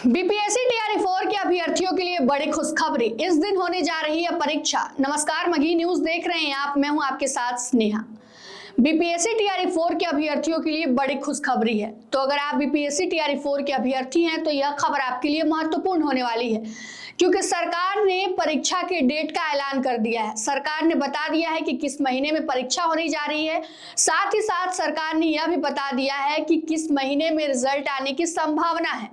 BPSC TRE 4 के अभ्यर्थियों के लिए बड़ी खुशखबरी। इस दिन होने जा रही है परीक्षा। नमस्कार, मगही न्यूज देख रहे हैं आप। मैं हूं आपके साथ स्नेहा। बीपीएससी टीआरई 4 के अभ्यर्थियों के लिए बड़ी खुशखबरी है। तो अगर आप बीपीएससी टीआरई 4 के अभ्यर्थी हैं तो यह खबर आपके लिए महत्वपूर्ण होने वाली है, क्योंकि सरकार ने परीक्षा के डेट का ऐलान कर दिया है। सरकार ने बता दिया है कि किस महीने में परीक्षा होने जा रही है। साथ ही साथ सरकार ने यह भी बता दिया है कि किस महीने में रिजल्ट आने की संभावना है।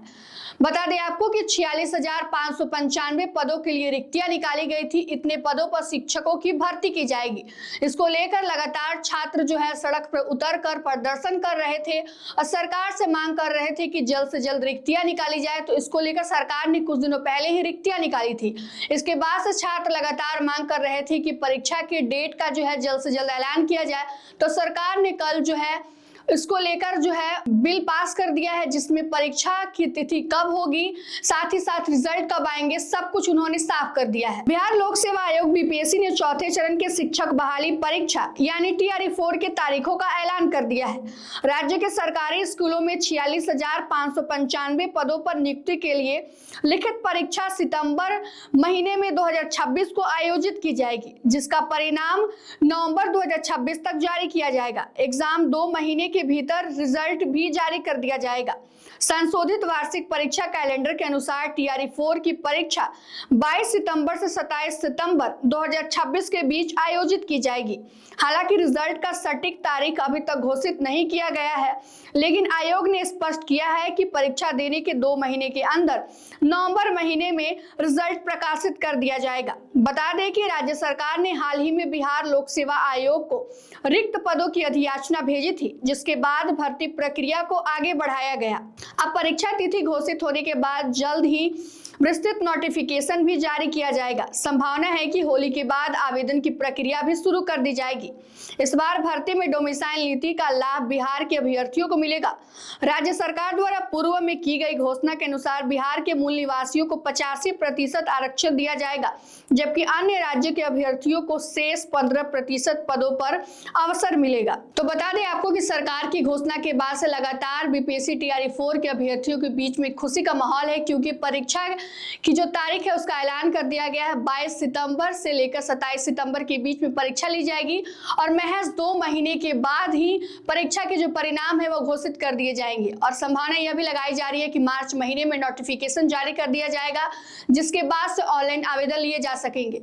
बता दें आपको कि 46,595 पदों के लिए रिक्तियां निकाली गई थी। इतने पदों पर शिक्षकों की भर्ती की जाएगी। इसको लेकर लगातार छात्र जो है सड़क पर उतर कर प्रदर्शन कर रहे थे और सरकार से मांग कर रहे थे कि जल्द से जल्द रिक्तियां निकाली जाए। तो इसको लेकर सरकार ने कुछ दिनों पहले ही रिक्तियां निकाली थी। इसके बाद से छात्र लगातार मांग कर रहे थे कि परीक्षा के डेट का जो है जल्द से जल्द ऐलान किया जाए। तो सरकार ने कल जो है इसको लेकर जो है बिल पास कर दिया है, जिसमें परीक्षा की तिथि कब होगी, साथ ही साथ रिजल्ट कब आएंगे, सब कुछ उन्होंने साफ कर दिया है। बिहार लोक सेवा आयोग बीपीएससी ने चौथे चरण के शिक्षक बहाली परीक्षा यानी टीआरई 4 के तारीखों का ऐलान कर दिया है। राज्य के सरकारी स्कूलों में 46,595 पदों पर नियुक्ति के लिए लिखित परीक्षा सितंबर महीने में 2026 को आयोजित की जाएगी, जिसका परिणाम नवंबर 2026 तक जारी किया जाएगा। एग्जाम 2 महीने के भीतर रिजल्ट भी जारी कर दिया जाएगा। संशोधित वार्षिक परीक्षा कैलेंडर के अनुसार टीआरई 4 की परीक्षा 22 सितंबर से 27 सितंबर 2026 के बीच आयोजित की जाएगी। हालांकि रिजल्ट का सटीक तारीख अभी तक घोषित नहीं किया गया है, लेकिन आयोग ने स्पष्ट किया है कि परीक्षा देने के 2 महीने के अंदर नवंबर महीने में रिजल्ट प्रकाशित कर दिया जाएगा। बता दें कि राज्य सरकार ने हाल ही में बिहार लोक सेवा आयोग को रिक्त पदों की अधियाचना भेजी थी, जिसके बाद भर्ती प्रक्रिया को आगे बढ़ाया गया। अब परीक्षा तिथि घोषित होने के बाद जल्द ही विस्तृत नोटिफिकेशन भी जारी किया जाएगा। संभावना है कि होली के बाद आवेदन की प्रक्रिया भी शुरू कर दी जाएगी। इस बार भर्ती में डोमिसाइल नीति का लाभ बिहार के अभ्यर्थियों को मिलेगा। राज्य सरकार द्वारा पूर्व में की गई घोषणा के अनुसार बिहार के मूल निवासियों को 85% आरक्षण दिया जाएगा, जबकि अन्य राज्य के अभ्यर्थियों को शेष 15% पदों पर अवसर मिलेगा। तो बता दें आपको कि सरकार की घोषणा के बाद से लगातार बीपीएससी टीआरई 4 के अभ्यर्थियों के बीच में खुशी का माहौल है, क्योंकि परीक्षा की जो तारीख है उसका ऐलान कर दिया गया है। 22 सितंबर से लेकर 27 सितंबर के बीच में परीक्षा ली जाएगी और महज 2 महीने के बाद ही परीक्षा के जो परिणाम है वो घोषित कर दिए जाएंगे। और संभावना यह भी लगाई जा रही है कि मार्च महीने में नोटिफिकेशन जारी कर दिया जाएगा, जिसके बाद से ऑनलाइन आवेदन लिए जा सकेंगे।